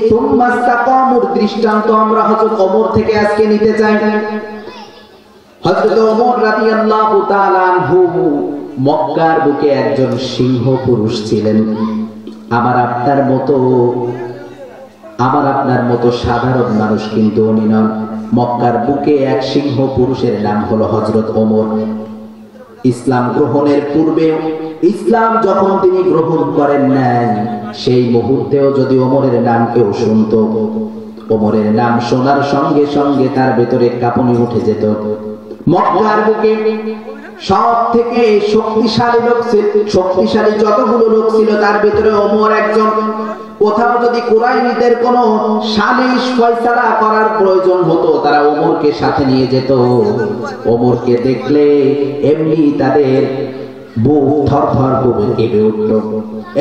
সুম্মা ইসতাকামুর দৃষ্টান্ত আমরা হযরত ওমর থেকে আজকে নিতে চাই। হযরত ওমর রাদিয়াল্লাহু তাআলা আনহু মক্কার বুকে একজন সিংহ পুরুষ ছিলেন। আমার আপনার মতো সাধারণ মানুষ কিন্তু উনি নন। মক্কার বুকে এক সিংহ পুরুষের নাম হলো হযরত ওমর। ইসলাম গ্রহণের পূর্বে, ইসলাম যখন তিনি গ্রহণ করেন নাই, সেই মুহূর্তেও যদি ওমরের নাম কেউ শুনতো, ওমরের নাম শোনার সঙ্গে সঙ্গে তার ভেতরে কাঁপুনি উঠে যেত। মক্কার বুকে সব থেকে শক্তিশালী যতগুলো লোক ছিল তার ভিতরে ওমর একজন। কোথাও যদি কুরাইশদের কোনো সালিশ ফয়সালা করার প্রয়োজন হতো, তারা ওমরকে সাথে নিয়ে যেত। ওমরকে দেখলে এমনি তাদের বুক থরথর করে কেঁপে উঠল।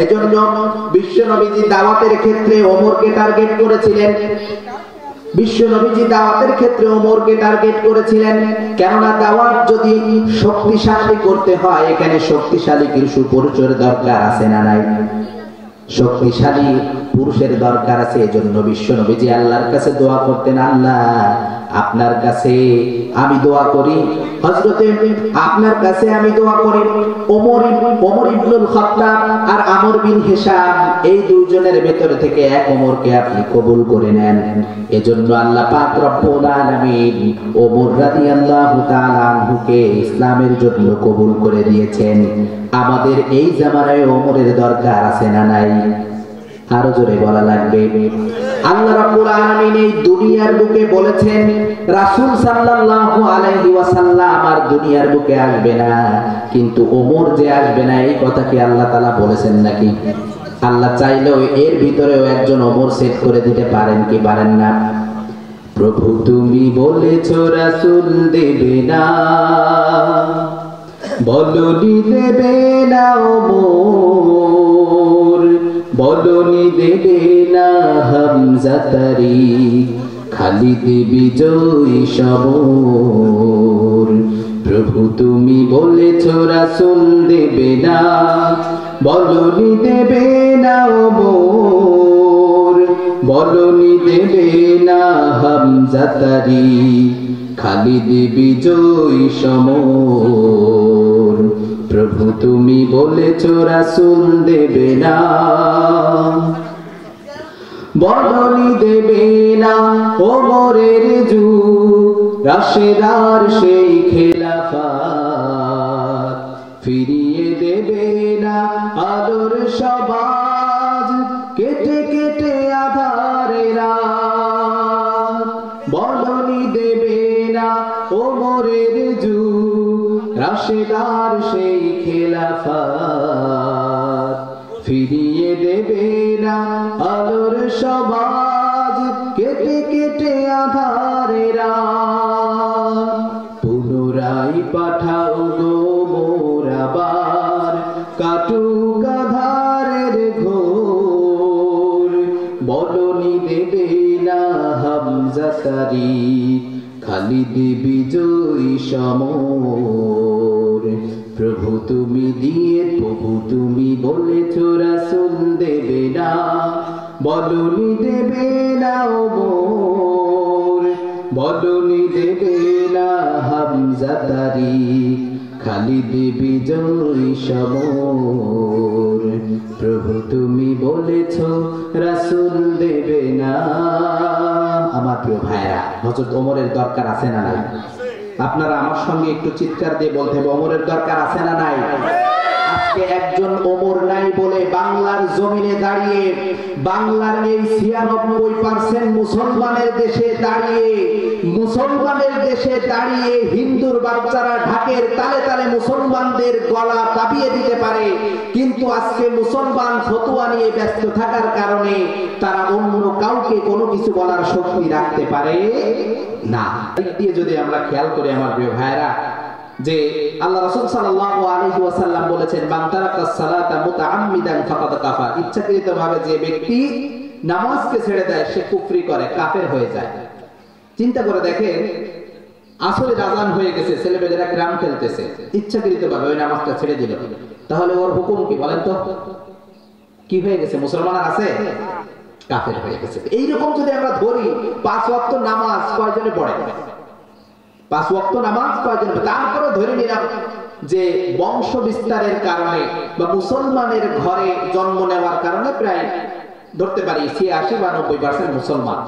এজন্য বিশ্বনবীজি দাওয়াতের ক্ষেত্রে ওমরকে টার্গেট করেছিলেন। বিশ্বনবীজি দাওয়াতের ক্ষেত্রে ওমরকে টার্গেট করেছিলেন, কেননা দাওয়াত যদি শক্তিশালী করতে হয়, এখানে শক্তিশালী কিছু পুরুষের দরকার আছে না নাই? শক্তিশালী পুরুষের দরকার আছে। এজন্য বিশ্বনবীজি আল্লাহর কাছে দোয়া করতেন, আল্লাহ আপনার কাছে আমি দোয়া করি, হযরতে আপনার কাছে আমি দোয়া করি ওমর ইবনুল খাত্তাব আর আমর বিন হিশাম, এই দুইজনের ভেতর থেকে এক ওমরকে আপনি কবুল করে নেন। এজন্য আল্লাহ পাক রব্বুল আলামিন ওমর রাদিয়াল্লাহু তাআলা আনহুকে ইসলামের জন্য কবুল করে দিয়েছেন। আমাদের এই জামানায় ওমরের দরকার আছে না নাই? আরো জোরে বলা লাগবে। আল্লাহ রাব্বুল আলামিন এই দুনিয়ার বুকে বলেছেন, রাসূল সাল্লাল্লাহু আলাইহি ওয়াসাল্লাম আর দুনিয়ার বুকে আসবে না, কিন্তু ওমর যে আসবে না, এই কথা কি আল্লাহ তাআলা বলেছেন নাকি? আল্লাহ চাইলেও এর ভিতরেও একজন ওমর সেট করে দিতে পারেন কি পারেন না? প্রভু তুমি বলেছো রাসূল দেবে না, বলনি দেবে না ওমর, বলনি দেবে না হামজা তারিক, খালিদ বিজয়ী সমর। প্রভু তুমি বলেছো রাসূল দেবে না, বলনি দেবে না ওমর, বলনি দেবে না হামজা তারিক, খালিদ বিজয়ী সমর। প্রভু তুমি বলেছো রাসূল দেবে না, বলনি দেবে না ওমরের যুগ, রাশেদার সেই খেলাফত, ফিরিয়ে দেবে না আলোর সমাজ, কেটে কেটে আধারে রাত। বলনি দেবে না ওমরের যুগ, রাশেদার সেই খেলাফত, ফিরিয়ে দেবে না আলোর সমাজ, কেটে কেটে আধারে রাত। পুনরায় পাঠাও গো মোর আবার, কাটুক আধারের ঘোর। বলনি দেবে না হামজা তারিক, খালিদ বিজয়ী সমর। প্রভু তুমি দিয়ে, প্রভু তুমি বলেছো রাসূল দেবে না, বলনি দেবে না ওমর, বলনি দেবে না হামজা তারিক, খালিদ বিজয়ী সমর। প্রভু তুমি বলেছো রাসূল দেবে না। আমার প্রিয় ভাইরা, হযরত ওমরের দরকার আছে না নাই? আপনারা আমার সঙ্গে একটু চিৎকার দিয়ে বলতে হবে, ওমরের দরকার আছে না নাই? আজকে একজন ওমর নাই বলে বাংলার জমিনে দাঁড়িয়ে, বাংলার এই ৯৬% মুসলমানের দেশে দাঁড়িয়ে, মুসলমানের দেশে দাঁড়িয়ে হিন্দুর বাচ্চারা ঢাকের তালে তালে মুসলমানদের গলা দাবিয়ে দিতে পারে, কিন্তু আজকে মুসলমান ফতোয়া নিয়ে ব্যস্ত থাকার কারণে তারা অন্য কাউকে কোনো কিছু বলার শক্তি রাখতে পারে না। এই দিয়ে যদি আমরা খেয়াল করি আমার প্রিয় ভাইরা, যে আল্লাহ রাসূল সাল্লাল্লাহু আলাইহি ওয়াসাল্লাম বলেছেন, মান তারাকাস সালাতা মুতাআম্মিদান ফাকাদ কাফার। ইচ্ছাকৃতভাবে যে ব্যক্তি নামাজকে ছেড়ে দেয় সে কুফরি করে, কাফের হয়ে যায়। চিন্তা করে দেখেন, আসলে আযান হয়ে গেছে, ছেলেমেয়েরা গ্রাম খেলতেছে, ইচ্ছাকৃতভাবে ওই নামাজটা ছেড়ে দিল, তাহলে ওর হুকুম কি বলেন তো? কি হয়ে গেছে? মুসলমান আছে? কাফের হয়ে গেছে। এইরকম যদি আমরা ধরি 5 ওয়াক্ত নামাজ কয়জনে পড়ে, 5 ওয়াক্ত নামাজ কয়জনে, তারপরে ধরে নিলাম যে বংশ বিস্তারের কারণে বা মুসলমানের ঘরে জন্ম নেওয়ার কারণে প্রায় ধরতে পারি 86 বা 90% মুসলমান,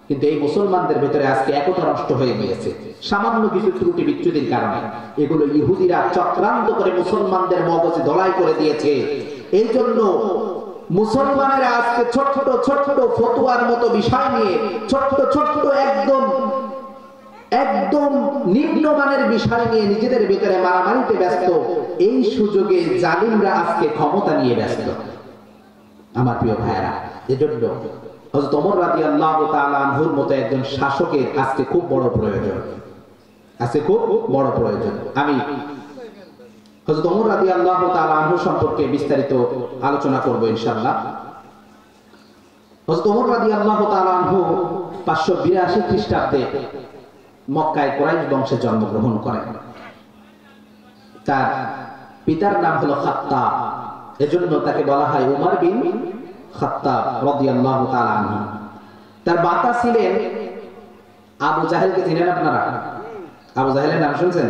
কিন্তু এই মুসলমানদের ভেতরে আজকে একতা নষ্ট হয়ে গিয়েছে সামান্য কিছু ত্রুটি বিচ্যুতির কারণে। এগুলো ইহুদিরা চক্রান্ত করে মুসলমানদের মগজে ধলাই করে দিয়েছে। এই জন্য মুসলমানেরা আজকে ছোট্ট ছোট্ট ফতোয়ার মতো বিষয় নিয়ে ছোট্ট ছোট্ট একদম নিম্নমানের বিষয় নিয়ে নিজেদের ভিতরে মারামারিতে ব্যস্ত। এই সুযোগে জালিমরা আজকে ক্ষমতা নিয়ে ব্যস্ত। আমার প্রিয় ভাইরা, এজন্য হযরত ওমর রাদিয়াল্লাহু তাআলা আনহুর মতো একজন শাসকের আজকে খুব বড় প্রয়োজন, আজকে খুব বড় প্রয়োজন। আমি হযরত ওমর রাদিয়াল্লাহু তাআলা আনহু সম্পর্কে বিস্তারিত আলোচনা করব ইনশাআল্লাহ। হযরত ওমর রাদিয়াল্লাহু তাআলা আনহু 582 খ্রিস্টাব্দে মক্কায় কুরাইশ বংশে জন্মগ্রহণ করেন। তার পিতার নাম হলো খাত্তাব, এজন্য তাকে বলা হয় উমর বিন খাত্তাব রাদিয়াল্লাহু তাআলা আনহু। তার মাতা ছিলেন আবু জাহেলকে চিনেন আপনারা? আবু জাহেলের নাম শুনছেন?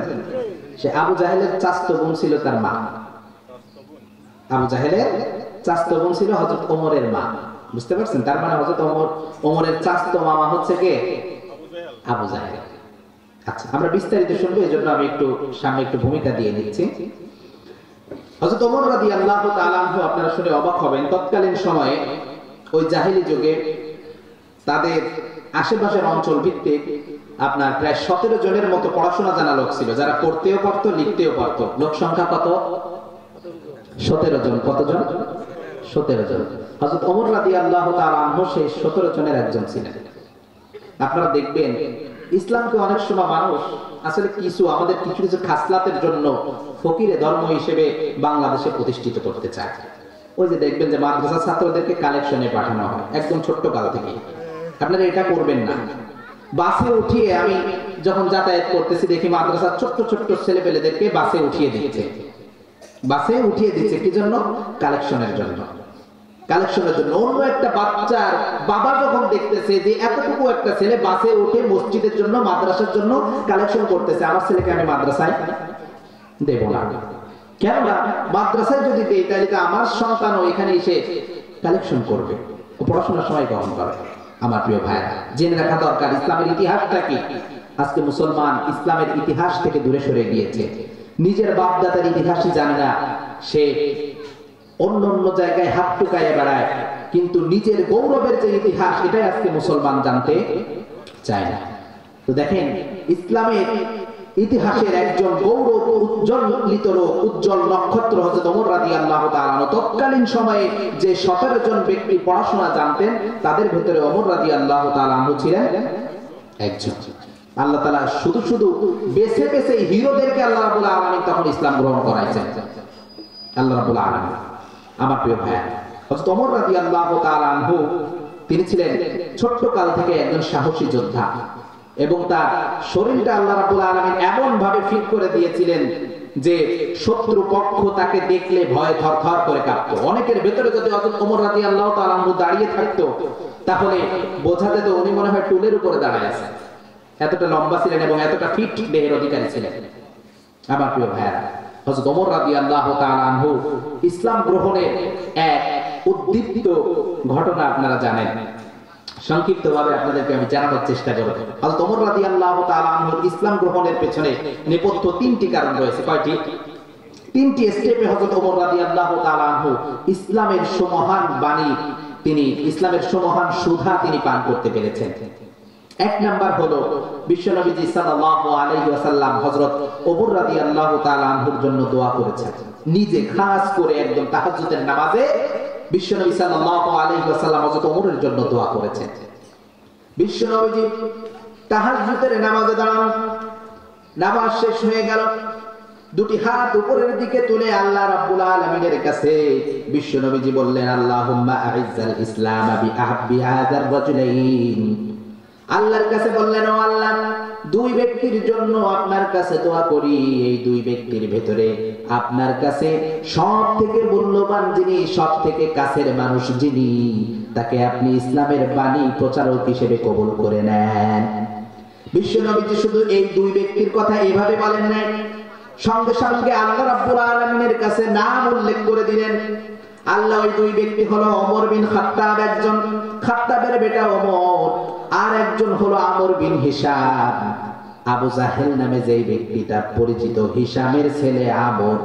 সে আবু জাহেলের চাচাতো বোন ছিল তার মা। আবু জাহেলের চাচাতো বোন ছিল হযরত ওমরের মা, বুঝতে পারছেন? তার মানে হযরত ওমরের চাচাতো মামা হচ্ছে কে? আবু জাহেল। আচ্ছা, আমরা বিস্তারিত শুনবো, এজন্য আমি একটু সামনে একটু ভূমিকা দিয়ে নিচ্ছি। হযরত ওমর রাদিয়াল্লাহু তাআলা আনহু, আপনারা শুনে অবাক হবেন, তৎকালীন সময়ে ওই জাহেলি যুগে তাদের আশেপাশের অঞ্চল ভিত্তিক আপনার প্রায় 17 জনের মতো পড়াশোনা জানা লোক ছিল, যারা পড়তেও পারতো লিখতেও পারতো। লোক সংখ্যা কত? 17 জন। কতজন? 17 জন। হযরত ওমর রাদিয়াল্লাহু তাআলা আনহু সেই 17 জনের একজন ছিলেন। আপনারা দেখবেন ইসলামকে অনেক সময় মানুষ আসলে আমাদের কিছু কিছু খাসলাতের জন্য ফকিরে ধর্ম হিসেবে বাংলাদেশে প্রতিষ্ঠিত করতে চায়। ওই যে দেখবেন যে মাদ্রাসা ছাত্রদেরকে কালেকশনে পাঠানো হয় একদম ছোট্ট কাল থেকে। আপনারা এটা করবেন না। বাসে উঠিয়ে আমি যখন যাতায়াত করতেছি দেখি মাদ্রাসার ছোট্ট ছোট্ট ছেলেপেলেদেরকে বাসে উঠিয়ে দিচ্ছে। বাসে উঠিয়ে দিচ্ছে কি জন্য? কালেকশনের জন্য। কালেকশনের জন্য। অন্য একটা বাচ্চার বাবা যখন দেখতেছে যে এতটুকু একটা ছেলে বাসে উঠে মসজিদের জন্য মাদ্রাসার জন্য কালেকশন করতেছে, আমার ছেলেকে আমি মাদ্রাসায় দেব না। কেননা মাদ্রাসায় যদি দেই তাহলে তো আমার সন্তানও এখানে এসে কালেকশন করবে, পড়াশোনার সময় গ্রহণ করবে। আমার প্রিয় ভাইরা, জেনে রাখা দরকার ইসলামের ইতিহাসটা কি। আজকে মুসলমান ইসলামের ইতিহাস থেকে দূরে সরে গিয়েছে, নিজের বাপদাদার ইতিহাসই জানে না। সে অন্য অন্য জায়গায় হাত টুকাইয়ে বেড়ায়, কিন্তু নিজের গৌরবের যে ইতিহাস এটাই আজকে মুসলমান জানতে চায় না। তো দেখেন, ইসলামের ইতিহাসের একজন গৌরব উজ্জ্বল নক্ষত্র হযরত ওমর রাদিয়াল্লাহু তাআলা আনহু। তৎকালীন সময়ে যে 17 জন ব্যক্তি পড়াশোনা জানতেন তাদের ভিতরে ওমর রাদিয়াল্লাহু তাআলা আনহু ছিলেন একজন। আল্লাহ তাআলা শুধু শুধু বেছে বেছে হিরোদেরকে আল্লাহ রাব্বুল আলামিন তখন ইসলাম গ্রহণ করাইছেন। আল্লাহ রাব্বুল আলামিন। আমার প্রিয় ভাই, হযরত ওমর রাদিয়াল্লাহু তাআলা আনহু তিনি ছিলেন ছোট্ট কাল থেকে একজন সাহসী যোদ্ধা, এবং তার শরীরটা আল্লাহ রাব্বুল আলামিন এমন ভাবে ফিট করে দিয়েছিলেন যে শত্রু পক্ষ তাকে দেখলে ভয়ে থরথর করে কাঁপতো। অনেকের ভেতরে যদি হযরত ওমর রাদিয়াল্লাহু তাআলা আনহু দাঁড়িয়ে থাকতো তাহলে বোঝা যেত উনি মনে হয় টুলের উপরে দাঁড়ায় আছেন, এতটা লম্বা ছিলেন এবং এতটা ফিট দেহের অধিকারী ছিলেন। আমার প্রিয় ভাইরা, হযরত ওমর রাদিয়াল্লাহু তাআলা আনহু ইসলাম গ্রহণের এক উদ্দীপ্ত ঘটনা আপনারা জানেন। সংক্ষিপ্তভাবে আপনাদেরকে আমি জানানোর চেষ্টা করব। হযরত ওমর রাদিয়াল্লাহু তাআলা আনহু ইসলাম গ্রহণের পেছনে নেপথ্য 3টি কারণ রয়েছে। কয়টি? 3টি স্টেপে হযরত ওমর রাদিয়াল্লাহু তাআলা আনহু ইসলামের সুমহান বাণী, তিনি ইসলামের সুমহান সুধা তিনি পান করতে পেরেছেন। এক নাম্বার হলো বিশ্বনবীজি সাল্লাল্লাহু আলাইহি ওয়াসাল্লাম হযরত ওমর রাদিয়াল্লাহু তাআলা আনহুর জন্য দোয়া করেছেন। নিজে খাস করে একদম তাহাজ্জুদের নামাজে বিশ্বনবী সাল্লাল্লাহু আলাইহি ওয়াসাল্লাম হযরত ওমরের জন্য দোয়া করেছেন। বিশ্বনবীজি তাহাজ্জুদের নামাজে দাঁড়ান, নামাজ শেষ হয়ে গেল, দুটি হাত উপরের দিকে তুলে আল্লাহ রাব্বুল আলামিনের কাছে বিশ্বনবীজি বললেন, আল্লাহুম্মা আইজ্জাল ইসলাম বিআহবি হাযার রাজুলাইন। আল্লাহর কাছে বললেন, ও আল্লাহ, দুই ব্যক্তির জন্য আপনার কাছে দোয়া করি, এই দুই ব্যক্তির ভেতরে আপনার কাছে সব থেকে মূল্যবান যিনি, সব থেকে কাছের মানুষ যিনি, তাকে আপনি ইসলামের বাণী প্রচারক হিসেবে কবুল করে নেন। বিশ্বনবীজি শুধু এই দুই ব্যক্তির কথা এভাবে বলেন নাই, সঙ্গে সঙ্গে আল্লাহ রাব্বুল আলামিনের কাছে নাম উল্লেখ করে দিলেন। আল্লাহ ওই দুই ব্যক্তি হলো ওমর বিন খাত্তাব, একজন খাত্তাবের বেটা ওমর, আর একজন হলো আমর বিন হিশাম। আবু জাহেল নামে যেই ব্যক্তিটা পরিচিত, হিশামের ছেলে আমর।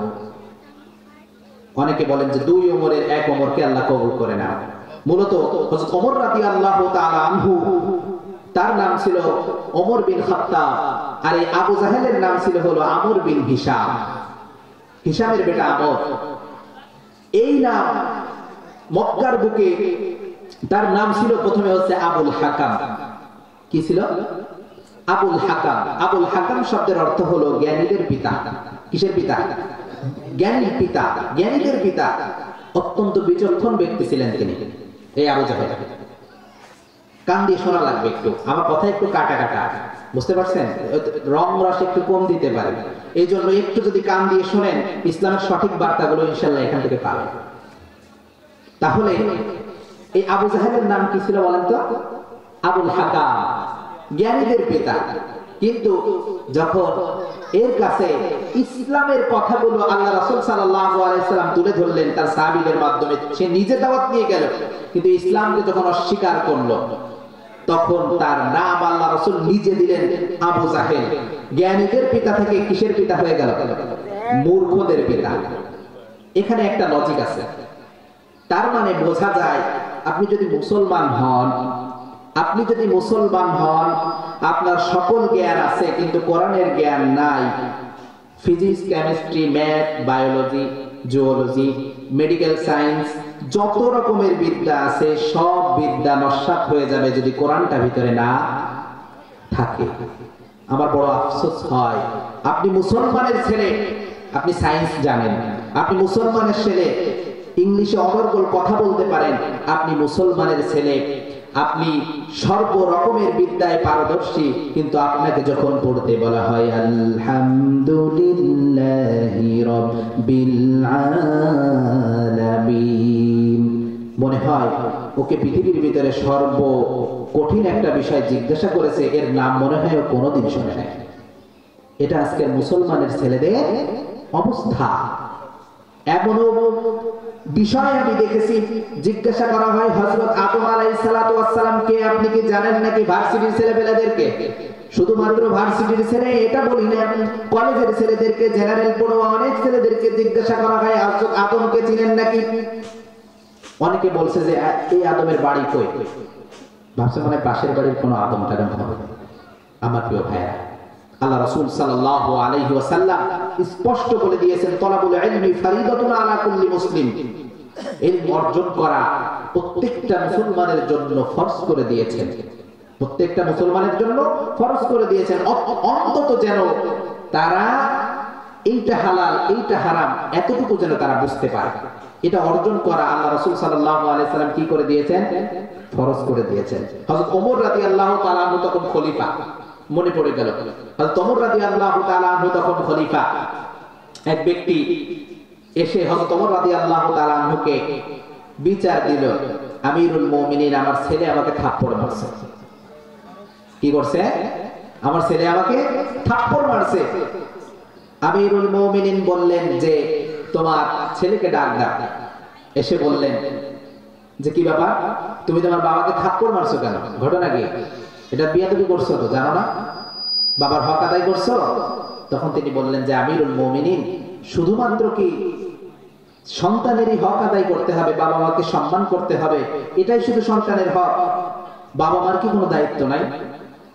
অনেকে বলেন যে দুই ওমরের এক ওমরকে আল্লাহ কবুল করে না। মূলত হযরত ওমর রাদিয়াল্লাহু তাআলা আনহু, তার নাম ছিল ওমর বিন খাত্তাব, আর এই আবু জাহেলের নাম ছিল হলো আমর বিন হিশাম, হিশামের বেটা আমর। এই নাম মক্কার বুকে তার নাম ছিল প্রথমে হচ্ছে আবুল হাকাম। কি ছিল? আবুল হাকাম। আবুল হাকাম শব্দের অর্থ হলো জ্ঞানীদের পিতা। কিসের পিতা? জ্ঞানীর পিতা, জ্ঞানীদের পিতা। অত্যন্ত বিচক্ষণ ব্যক্তি ছিলেন তিনি, এই আবু জাহেল। কান দিয়ে শোনা লাগবে একটু, আমার কথা একটু কাটা কাটা, বুঝতে পারছেন? রং রস একটু কম দিতে পারে, এই জন্য একটু যদি কান দিয়ে শোনেন ইসলামের সঠিক বার্তাগুলো ইনশাল্লাহ এখান থেকে পাবেন। তাহলে এই আবু জাহেলের নাম কি ছিল বলেন তো? আবুল হাকাম, জ্ঞানীদের পিতা। কিন্তু যখন এর কাছে ইসলামের কথাগুলো আল্লাহ রাসূল সাল্লাল্লাহু আলাইহি সাল্লাম তুলে ধরলেন তার সাহাবীদের মাধ্যমে, সে নিজে দাওয়াত নিয়ে গেল, কিন্তু ইসলামকে যখন অস্বীকার করলো, তখন তার নাম আল্লাহ রাসূল নিজে দিলেন আবু জাহেল। জ্ঞানীদের পিতা থেকে কিসের পিতা হয়ে গেল? মূর্খদের পিতা। এখানে একটা লজিক আছে। তার মানে বোঝা যায়, আপনি যদি মুসলমান হন, আপনার সকল জ্ঞান আছে কিন্তু কোরআনের জ্ঞান নাই, physics, chemistry, math, biology, zoology, medical science, যত রকমের বিদ্যা আছে সব বিদ্যা নস্যাৎ হয়ে যাবে যদি কোরআনটা ভিতরে না থাকে। আমার বড় আফসোস হয়, আপনি মুসলমানের ছেলে, আপনি সায়েন্স জানেন, আপনি মুসলমানের ছেলে, ইংলিশে অনর্গল কথা বলতে পারেন, আপনি মুসলমানের ছেলে, আপনি সর্ব রকমের বিদ্যায় পারদর্শী, কিন্তু আপনাকে যখন পড়তে বলা হয় আলহামদুলিল্লাহি রাব্বিল আলামিন, মনে হয় ওকে পৃথিবীর ভিতরে সর্ব কঠিন একটা বিষয় জিজ্ঞাসা করেছে, এর নাম মনে হয় ও কোনোদিন শুনে নাই। এটা আজকের মুসলমানের ছেলেদের অবস্থা। এমনও বিষয় আমি দেখেছি, জিজ্ঞাসা করা হয় হযরত আদম আলাইহিস সালাতু ওয়াস সালামকে আপনি কি জানেন নাকি? ভার্সিটির ছেলেপেলেদেরকে, শুধুমাত্র ভার্সিটির ছেলে এটা বলি না, কলেজের ছেলেদেরকে, জেনারেল পড়ুয়া অনেক ছেলেদেরকে জিজ্ঞাসা করা হয় হযরত আদমকে চিনেন নাকি? অনেকে বলছে যে এই আদমের বাড়ি কই, ভাবছে মানে পাশের বাড়ির কোনো আদম টাদম হবে। আমার প্রিয় ভাইরা, আল্লাহ রাসূল সাল্লাল্লাহু আলাইহি ওয়াসাল্লাম স্পষ্ট বলে দিয়েছেন, তলাবুল ইলমি ফরিদাতুন আলা কুল্লি মুসলিম, ইলম অর্জন করা প্রত্যেকটা মুসলমানের জন্য ফরজ করে দিয়েছেন, প্রত্যেকটা মুসলমানের জন্য ফরজ করে দিয়েছেন। অন্তত যেন তারা এইটা হালাল এইটা হারাম এতটুকু যেন তারা বুঝতে পারে, এটা অর্জন করা আল্লাহ রাসূল সাল্লাল্লাহু আলাইহি ওয়াসাল্লাম কি করে দিয়েছেন? ফরজ করে দিয়েছেন। হযরত ওমর রাদিয়াল্লাহু তাআলা আনহু তখন খলিফা, মনে পড়ে গেল হযরত ওমর রাদিয়াল্লাহু তাআলা আনহু তখন খলিফা। এক ব্যক্তি এসে হযরত ওমর রাদিয়াল্লাহু তাআলা আনহুকে বিচার দিল, আমিরুল মুমিনিন, আমার ছেলে আমাকে থাপ্পড় মারছে। কি করছে? আমার ছেলে আমাকে থাপ্পড় মারছে। আমিরুল মুমিনিন বললেন যে তোমার ছেলেকে ডাক দাও। এসে বললেন যে কি ব্যাপার, তুমি তোমার বাবাকে থাপ্পড় মারছো কেন? ঘটনা কি? এটা বিয়াদবি করছো তো, জানো না? বাবার হক আদায় করছো? তখন তিনি বললেন যে আমিরুল মুমিনিন, শুধুমাত্র কি সন্তানেরই হক আদায় করতে হবে, বাবা মাকে সম্মান করতে হবে, এটাই শুধু সন্তানের হক? বাবা মার কি কোনো দায়িত্ব নাই?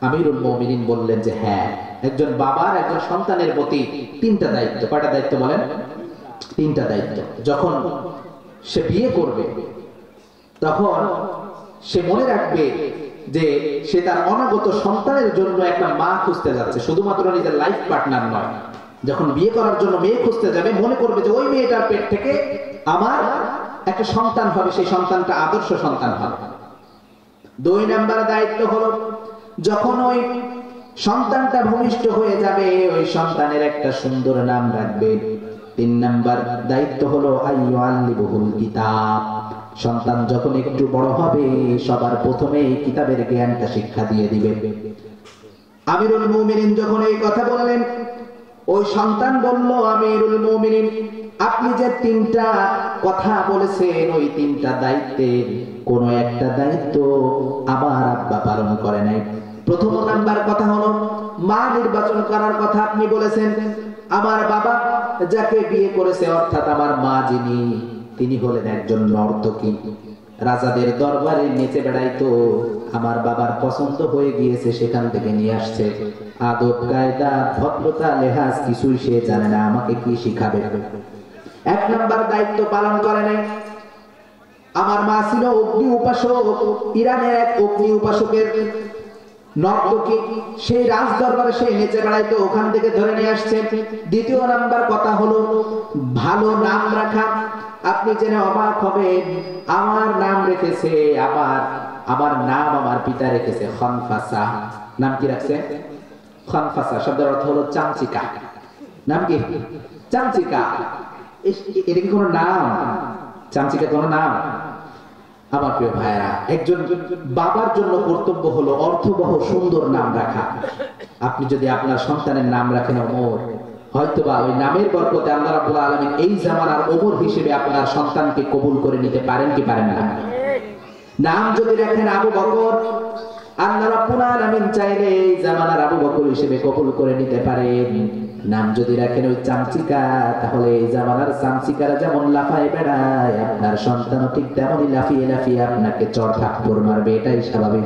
আমিরুল মুমিনিন বললেন যে হ্যাঁ, একজন বাবার একজন সন্তানের প্রতি তিনটা দায়িত্ব। কয়টা দায়িত্ব বলেন? তিনটা দায়িত্ব। যখন সে বিয়ে করবে তখন সে মনে রাখবে যে সে তার অনাগত সন্তানের জন্য একটা মা খুঁজতে যাচ্ছে, শুধুমাত্র নিজের লাইফ পার্টনার নয়। যখন বিয়ে করার জন্য মেয়ে খুঁজতে যাবে মনে করবে যে ওই মেয়েটার পেট থেকে আমার একটা সন্তান হবে, সেই সন্তানটা আদর্শ সন্তান হবে। 2 নাম্বার দায়িত্ব হলো যখন ওই সন্তানটা ভূমিষ্ঠ হয়ে যাবে ওই সন্তানের একটা সুন্দর নাম রাখবে। 3 নাম্বার দায়িত্ব হলো আইয়ুআল্লিমুহুল কিতাব, সন্তান যখন একটু বড় হবে সবার প্রথমে কিতাবের জ্ঞানটা শিক্ষা দিয়ে দিবে। আমিরুল মুমিনিন যখন এই কথা বললেন, ওই সন্তান বলল, আমিরুল মুমিনিন আপনি যে তিনটা কথা বলেছেন ওই তিনটা দায়িত্বের কোন একটা দায়িত্ব আমার আব্বা পালন করে নাই। প্রথম নাম্বার কথা হলো মা নির্বাচন করার কথা আপনি বলেছেন। আমার বাবা যাকে বিয়ে করেছে অর্থাৎ আমার মা যিনি, তিনি হলেন একজন নর্তকী, রাজাদের দরবারে নেচে বেড়াইতো। আমার বাবার পছন্দ হয়ে গিয়েছে, সেখান থেকে নিয়ে আসছে। আদব কায়দা ভদ্রতা লেহাজ কিছুই সে জানে না, আমাকে কি শিখাবে? এক নাম্বার দায়িত্ব পালন করে নাই। আমার মা ছিল অগ্নি উপাসক, ইরানের এক অগ্নি উপাসকের নর্তকী, সেই রাজ দরবারে সে নেচে বেড়াইতো, ওখান থেকে ধরে নিয়ে আসছে। দ্বিতীয় নাম্বার কথা হলো ভালো নাম রাখা। আপনি জেনে অবাক হবেন, আমার নাম রেখেছে, আমার নাম আমার পিতা রেখেছে খনফাসা। নাম কি রাখছে? খনফাসা শব্দের অর্থ হলো চামচিকা। নাম কি? চামচিকা। এটা কি কোনো নাম? চামচিকা কোনো নাম? আমার প্রিয় ভাইরা, একজন বাবার জন্য কর্তব্য হলো অর্থবহ সুন্দর নাম রাখা। আপনি যদি আপনার সন্তানের নাম রাখেন ওমর, হয়তোবা ওই নামের বরকতে আল্লাহ রাব্বুল আলামিন এই জামানার ওমর হিসেবে আপনার সন্তানকে কবুল করে নিতে পারেন কি পারেন না? নাম যদি রাখেন আবু বকর, আল্লাহ রাব্বুল আলামিন চাইলে এই জামানার আবু বকর হিসেবে কবুল করে নিতে পারেন। নাম যদি রাখেন ওই চামচিকা, তাহলে এই জামানার চামচিকারা যেমন লাফায় বেড়ায়, আপনার সন্তানও ঠিক তেমনই লাফিয়ে লাফিয়ে আপনাকে চড় থাপ্পড় মারবে, এটাই স্বাভাবিক।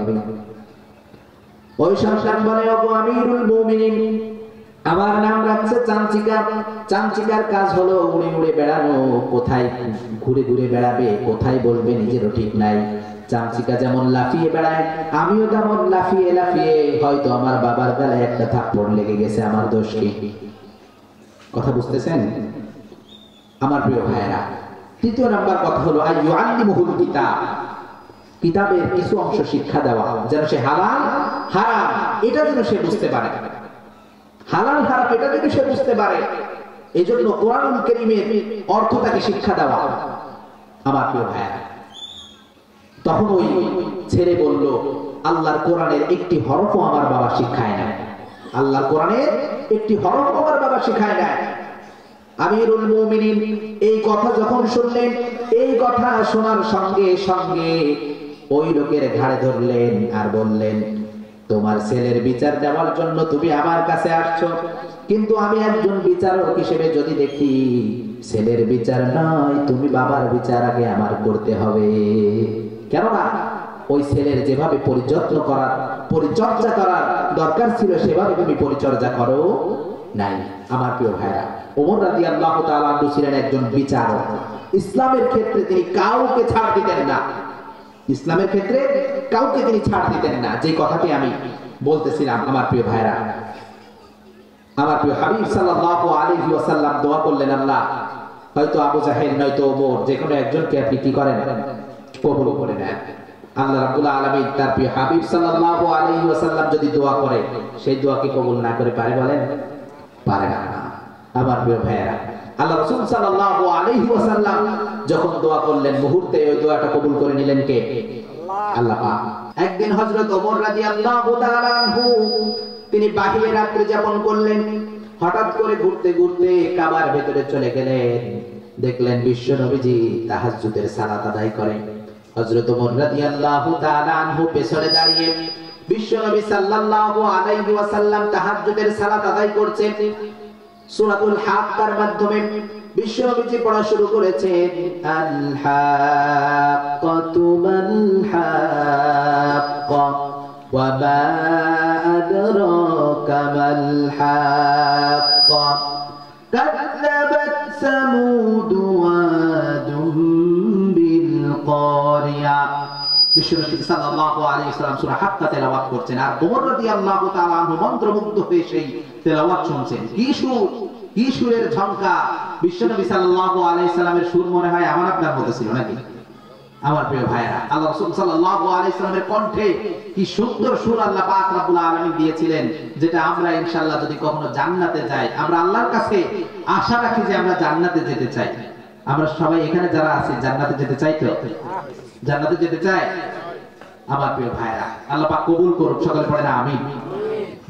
ওই সন্তান বলে, ওগো আমিরুল মুমিনিন, আমার নাম রাখছে চামচিকা। চামচিকার কাজ হলো উড়ে উড়ে বেড়ানো, কোথায় ঘুরে ঘুরে বেড়াবে, কোথায় বলবে নিজেরও ঠিক নাই। চামচিকা যেমন লাফিয়ে বেড়ায়, আমিও তেমন লাফিয়ে লাফিয়ে, হয়তো আমার বাবার গালে একটা থাপ্পড় লেগে গেছে, আমার দোষ কি? কথা বুঝতেছেন আমার প্রিয় ভাইরা? তৃতীয় নাম্বার কথা হলো আইয়ুআল্লিমুহুল কিতাব, কিতাবের কিছু অংশ শিক্ষা দেওয়া, যেন সে হালাল হারাম এটা যেন সে বুঝতে পারে। হালাল হারাম এটা যেন সে বুঝতে পারে, এজন্য কোরআনুল কারীমের অর্থ তাকে শিক্ষা দেওয়া। আমার প্রিয় ভাইরা, তখন ওই ছেলে বলল, আল্লাহর কোরআনের একটি হরফও আমার বাবা শিখায় না। আল্লাহর কোরআনের একটি হরফ আমার বাবা শিখায় না। আমিরুল মুমিনিন এই কথা যখন শুনলেন, এই কথা শোনার সঙ্গে সঙ্গে ওই লোকের ঘাড়ে ধরলেন আর বললেন, তোমার ছেলের বিচার দেওয়ার জন্য তুমি আমার কাছে আসছো, কিন্তু আমি একজন বিচারক হিসেবে যদি দেখি ছেলের বিচার নয়, তুমি বাবার বিচার আগে আমার করতে হবে। কেননা ওই ছেলের যেভাবে পরিচর্যা করার দরকার ছিল সেভাবে তুমি পরিচর্যা করো নাই। আমার প্রিয় ভাইরা, ওমর রাদিয়াল্লাহু তাআলা আনহু ছিলেন একজন বিচারক। ইসলামের ক্ষেত্রে তিনি কাউকে ছাড় দিতেন না। ইসলামের ক্ষেত্রে কাউকে তিনি ছাড় দিতেন না। যে কথাটি আমি বলতেছিলাম, আমার প্রিয় ভাইরা, আমার প্রিয় হাবিব সাল্লাল্লাহু আলাইহি ওয়াসাল্লাম দোয়া করলেন, আল্লাহ হয়তো আবু জাহেল নয়তো ওমর, যে কোনো একজনকে আপনি কি করেন? কবুল করে নেন। আল্লাহ রাব্বুল আলামিন তার প্রিয় হাবিব সাল্লাল্লাহু আলাইহি ওয়াসাল্লাম যদি দোয়া করে, সেই দোয়াকে কবুল না করে পারে? বলেন, পারে না। আমার প্রিয় ভাইরা, আল্লাহ রাসূল সাল্লাল্লাহু আলাইহি ওয়াসাল্লাম যখন দোয়া করলেন, মুহূর্তে ওই দোয়াটা কবুল করে নিলেন কে? আল্লাহ পাক। একদিন হযরত ওমর রাদিয়াল্লাহু তাআলা আনহু তিনি বাহিরে রাত্রি যাপন করলেন। হঠাৎ করে ঘুরতে ঘুরতে কাবার ভেতরে চলে গেলেন। দেখলেন বিশ্ব নবীজি তাহাজ্জুদের সালাত আদায় করেন। হযরত ওমর রাদিয়াল্লাহু তাআলা আনহু পেছনে দাঁড়িয়ে বিশ্ব নবী সাল্লাল্লাহু আলাইহি ওয়াসাল্লাম তাহাজ্জুদের সালাত আদায় করছেন। সূরাতুল হাক্কার মাধ্যমে বিশ্ব নবীজি পড়া শুরু করেছেন, আল হাক্কাতু মাল হাক্কা ওয়া মা আদরাকা মাল হাক্কা কাযাবাত সামুদ ওয়া আদুম বিল কারিয়া। বিশ্বনবী সাল্লাল্লাহু আলাইহি ওয়াসাল্লাম সূরা হাক্কা তেলাওয়াত করছেন, আর ওমর রাদিয়াল্লাহু তাআলা আনহু মন্ত্রমুগ্ধ হয়ে সেই তেলাওয়াত শুনছেন। কি সুর, কি সুরের ঝংকার! বিশ্বনবী সাল্লাল্লাহু আলাইহি ওয়াসাল্লামের সুর মনে হয় আমার আপনার মতো ছিল নাকি? আমার প্রিয় ভাইরা, আল্লাহ রাসূল সাল্লাল্লাহু আলাইহি ওয়াসাল্লামের কণ্ঠে কি সুন্দর সুর আল্লাহ পাক রব্বুল আলামিন দিয়েছিলেন, যেটা আমরা ইনশাআল্লাহ যদি কখনো জান্নাতে যাই, আমরা আল্লাহর কাছে আশা রাখি যে আমরা জান্নাতে যেতে চাই। আমরা সবাই এখানে যারা আছি জান্নাতে যেতে চাই তো? জান্নাতে যেতে চাই? আমার প্রিয় ভাইরা, আল্লাহ পাক কবুল করুক, সকলে পড়ে না আমিন।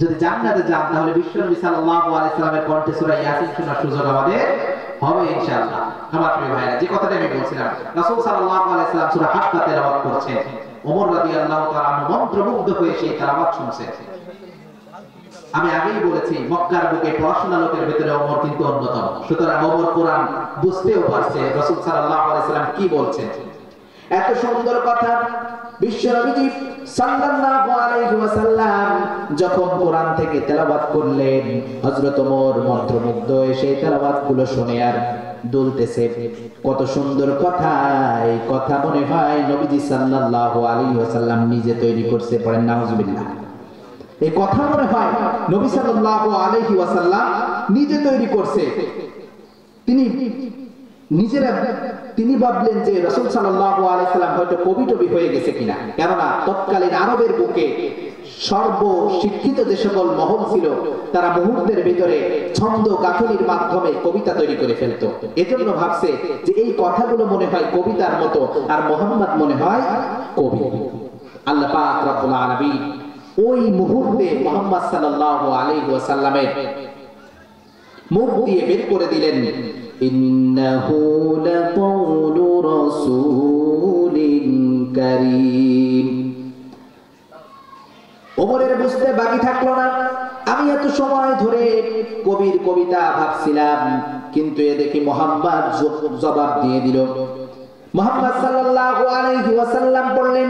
যদি জান্নাতে যান তাহলে বিশ্বনবী সাল্লাল্লাহু আলাইহি সাল্লামের কণ্ঠে সূরা ইয়াসিন শোনার সুযোগ আমাদের হবে ইনশাআল্লাহ। আমার প্রিয় ভাইরা, যে কথাটা আমি বলছিলাম, রাসূল সাল্লাল্লাহু আলাইহি সাল্লাম সূরা হাক্কা তেলাওয়াত করছেন, ওমর রাদিয়াল্লাহু তাআলা মন্ত্রমুগ্ধ হয়ে সেই তেলাওয়াত শুনছেন। আমি আগেই বলেছি মক্কার বুকে পড়াশোনা লোকের ভিতরে ওমর কিন্তু অন্যতম। সুতরাং ওমর কোরআন বুঝতেও পারছে রাসূল সাল্লাল্লাহু আলাইহি সাল্লাম কি বলছেন। এত সুন্দর কথা বিশ্বনবী সাল্লাল্লাহু আলাইহি ওয়াসাল্লাম যখন কোরআন থেকে তেলাওয়াত করলেন, হযরত ওমর মন্ত্রমুগ্ধ হয়ে সেই তেলাওয়াতগুলো শুনে আর দুলতেছে। কত সুন্দর কথা! এই কথা মনে হয় নবীজি সাল্লাল্লাহু আলাইহি ওয়াসাল্লাম নিজে তৈরি করছে, পড়েন নাউজুবিল্লাহ। এই কথা মনে হয় নবী সাল্লাল্লাহু আলাইহি ওয়াসাল্লাম নিজে তৈরি করছে। তিনি ভাবলেন যে রাসূল সাল্লাল্লাহু আলাইহি সাল্লাম হয়তো কবি হয়ে গেছে কিনা, কেননা তৎকালীন আরবের বুকে সর্বশিক্ষিত যে সকল মহল ছিল তারা মুহূর্তের ভিতরে ছন্দ গাঁথনির মাধ্যমে কবিতা তৈরি করে ফেলতো। এজন্য ভাবছে যে এই কথাগুলো মনে হয় কবিতার মতো, আর মুহাম্মদ মনে হয় কবি। আল্লাহ পাক রব্বুল আলামিন ওই মুহূর্তে মুহাম্মদ সাল্লাল্লাহু আলাইহি ওয়াসাল্লামের মুখ দিয়ে বের করে দিলেন, ইন্নাহু লাকাউলু রাসূলিন কারীম। ওমরের বুঝতে বাকি থাকলো না, আমি এত সময় ধরে কবির কবিতা ভাবছিলাম, কিন্তু এ দেখি মুহাম্মদ জবাব দিয়ে দিল। মুহাম্মদ সাল্লাল্লাহু আলাইহি ওয়াসাল্লাম বললেন,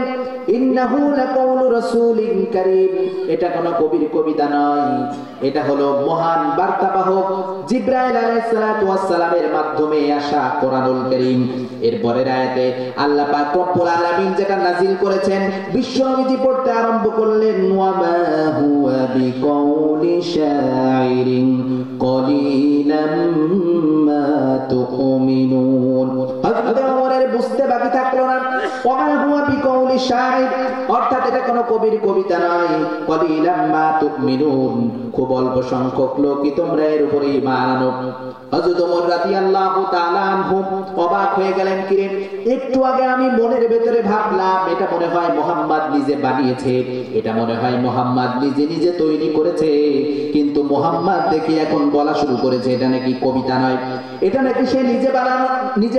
ইন্নাহু লাকাউলু রাসূলিন কারীম। এটা কোনো কবির কবিতা নয়, এটা হলো মহান বার্তাবাহক জিবরাইল আলাইহিস সালাতু ওয়াস সালামের মাধ্যমে আসা কোরআনুল কারীম। এরপরের আয়াতে আল্লাহ পাক রব্বুল আলামিন যেটা নাযিল করেছেন, বিশ্বনবীজি পড়তে আরম্ভ করলেন, ওয়া মা হুয়া বিকাউলি শাইরিন কলিলাম মা তুমিনুন। হযরত ওমরের বুঝতে বাকি থাকলো না, ওয়া মা হুয়া বিকাউলি শাইর, অর্থাৎ এটা কোনো কবির কবিতা নয়। কলিলাম মা তুমিনুন, খুব অল্প সংখ্যক লোকই তোমরা এর উপরে ঈমান আনো। হযরত ওমর রাদিয়াল্লাহু তাআলা আনহু অবাক হয়ে গেলেন, কিরে একটু আগে আমি মনের ভেতরে ভাবলাম এটা মনে হয় মুহাম্মদ নিজে বানিয়েছে, এটা মনে হয় মুহাম্মদ নিজে তৈরি করেছে, কিন্তু মুহাম্মদ দেখি এখন বলা শুরু করেছে এটা নাকি কবিতা নয়, এটা নাকি সে নিজে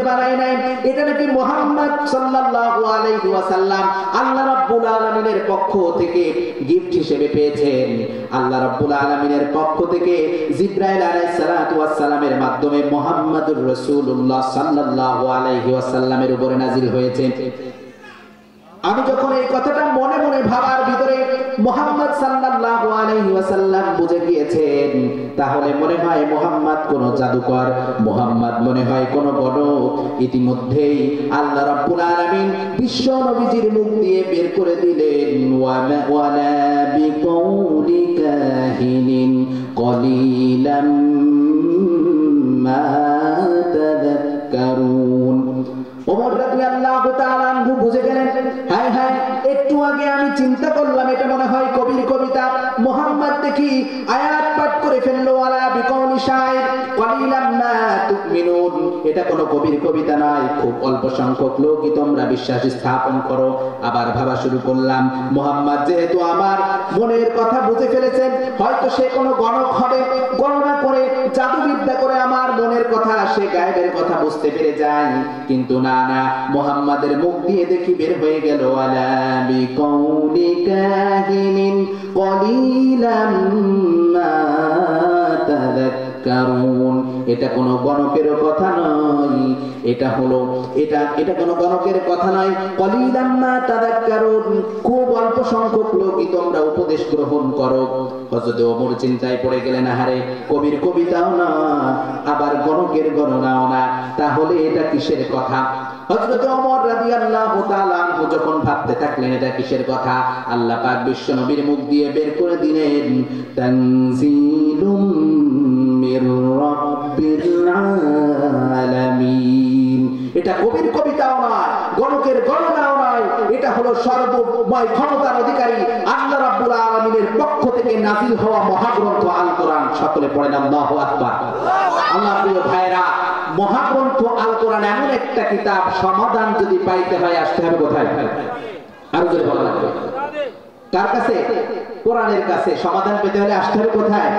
বানায় নাই, এটা নাকি মুহাম্মদ সাল্লাল্লাহু আলাইহি ওয়াসাল্লাম আল্লাহ রাব্বুল আলামিনের পক্ষ থেকে গিফট হিসেবে পেয়েছেন। আল্লাহ রাব্বুল আলামিনের পক্ষ থেকে জিবরাইল আলাইহিস সালাতু ওয়াস সালামের মাধ্যমে মুহাম্মদুর রাসূলুল্লাহ সাল্লাল্লাহু আলাইহি ওয়াসাল্লামের উপরে নাজিল হয়েছে। আমি যখন এই কথাটা মনে মনে ভাবার ভিতরে মুহাম্মদ সাল্লাল্লাহু আলাইহি ওয়াসাল্লাম বুঝে গিয়েছেন, তাহলে মনে হয় মুহাম্মদ কোন জাদুকর, মুহাম্মদ মনে হয় কোন গণক। ইতিমধ্যেই আল্লাহ রাব্বুল আলামিন বিশ্ব নবীজির মুখ দিয়ে বের করে দিলেন, ওয়ালা বিকাউলি কাহিনিন কলিলাম মা তাযাক্কারুন। ওমর রাদিয়াল্লাহু তাআলা আনহু বুঝে গেলেন, হায় হায়, একটু আগে আমি চিন্তা করলাম এটা মনে হয় কবির কবিতা, মুহাম্মদ দেখি আয়াত পাঠ করে ফেললো, ওয়ালা বিকাউলি শাইর কলিলাম মা তুমিনুন, এটা কোনো কবির কবিতা নয়, খুব অল্প সংখ্যক লোকই তোমরা বিশ্বাস স্থাপন করো। আবার ভাবা শুরু করলাম, মুহাম্মদ যেহেতু আমার মনের কথা বুঝে ফেলেছেন, হয়তো সে কোনো গণক হবে, গণনা করে জাদুবিদ্যা করে আমার মনের কথা, সে গায়েবের কথা বুঝতে পেরে যায়। কিন্তু না, মুহাম্মাদের মুখ দিয়ে দেখি বের হয়ে গেল, আলা বিকাউলি কাহিনিন কলিলাম মা তাযাক্কারুন। এটা কোনো গণকের কথা নয়, এটা কোনো গণকের কথা নয়। কলিলাম মা তাযাক্কারুন, খুব অল্প সংখ্যক লোকই তোমরা উপদেশ গ্রহণ করো। হযরত ওমর চিন্তায় পড়ে গেলেন, আহারে, কবির কবিতাও না, আবার গণকের গণনাও না, তাহলে এটা কিসের কথা? হযরত ওমর রাদিয়াল্লাহু তাআলা আনহু যখন ভাবতে থাকলেন এটা কিসের কথা, আল্লাহ পাক বিশ্ব নবীর মুখ দিয়ে বের করে দিলেন, তানজিলুম মির রাব্বিল আলামিন। এটা কবির কবিতাও নয়, গণকের গণনাও নয়, এটা হলো সর্বময় ক্ষমতার অধিকারী আল্লাহ রাব্বুল আলামিনের পক্ষ থেকে নাযিল হওয়া মহাগ্রন্থ আল কোরআন। সকলে পড়েন আল্লাহু আকবার। আল্লাহ প্রিয় ভাইরা, মহাগ্রন্থ আল কোরআন এমন একটা কিতাব, সমাধান যদি পাইতে হয় আসতে হবে কোথায়? আরো জোরে বলা লাগবে, কার কাছে? কোরআনের কাছে। সমাধান পেতে হলে আসতে হবে কোথায়?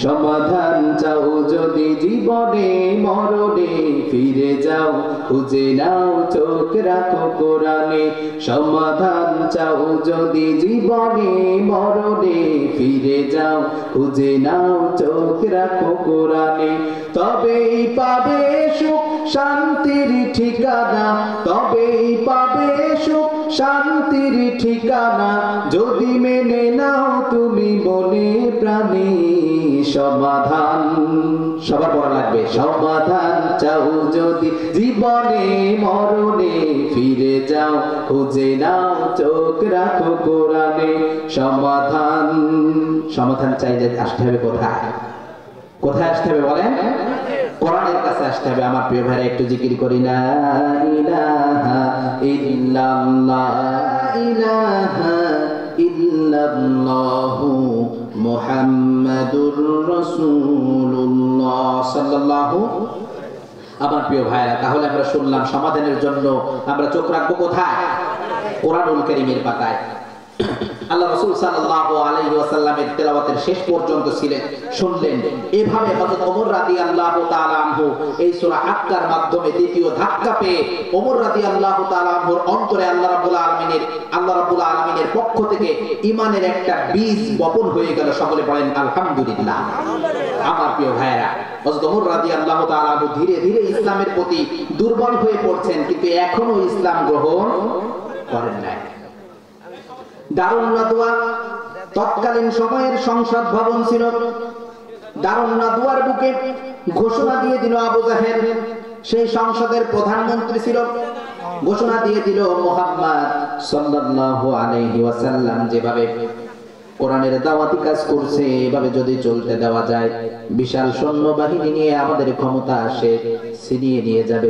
সমাধান চাও যদি জীবনে মরণে, ফিরে যাও খুঁজে নাও চোখ রাখো কোরআনে। সমাধান চাও যদি জীবনে মরণে, ফিরে যাও খুঁজে নাও চোখ রাখো কোরআনে। তবেই পাবে সুখ শান্তির ঠিকানা, তবেই পাবে সুখ শান্তির ঠিকানা, যদি মেনে নাও তুমি মনে প্রাণে। সমাধান সবার পড়া লাগবে। সমাধান চাও যদি জীবনে মরণে, ফিরে যাও খুঁজে নাও চোখ রাখো কোরআনে। সমাধান সমাধান চাইলে আসতে হবে কোথায়? কোথায় আসতে হবে বলেন? কোরআনের কাছে আসতে হবে। আমার প্রিয় ভাইরা একটু জিকির করি, লা ইলাহা ইল্লাল্লাহ, লা ইলাহা ইল্লাল্লাহু মুহাম্মাদুর রাসূলুল্লাহ সাল্লাল্লাহু। আমার প্রিয় ভাইরা, তাহলে আমরা শুনলাম সমাধানের জন্য আমরা চোখ রাখবো কোথায়? কোরআনুল কারীমের পাতায়। আল্লাহ রাসূল সাল্লাল্লাহু আলাইহি ওয়াসাল্লামের তেলাওয়াতের শেষ পর্যন্ত ছিলেন, শুনলেন। এভাবে হযরত ওমর রাদিয়াল্লাহু তাআলা আনহু এই সূরা আক্কার মাধ্যমে দ্বিতীয় ধাক্কা পেয়ে ওমর রাদিয়াল্লাহু তাআলা আনহুর অন্তরে আল্লাহ রাব্বুল আলামিনের পক্ষ থেকে ঈমানের একটা বীজ বপন হয়ে গেল। সকলে বলেন আলহামদুলিল্লাহ। আমার প্রিয় ভাইরা, হযরত ওমর রাদিয়াল্লাহু তাআলা আনহু ধীরে ধীরে ইসলামের প্রতি দুর্বল হয়ে পড়ছেন, কিন্তু এখনো ইসলাম গ্রহণ করেন নাই। দারুন নাদওয়া তৎকালীন সময়ের সংসদ ভবন ছিল। দারুন নাদওয়ার বুকে ঘোষণা দিয়ে দিল আবু জাহেল, সেই সংসদের প্রধানমন্ত্রী ছিল। ঘোষণা দিয়ে দিল মুহাম্মদ সাল্লাল্লাহু আলাইহি ওয়াসাল্লাম যেভাবে কোরআনের দাওয়াতি কাজ করছে, এভাবে যদি চলতে দেওয়া যায়, বিশাল সৈন্যবাহিনী নিয়ে আমাদের ক্ষমতা আসে ছিনিয়ে নিয়ে যাবে।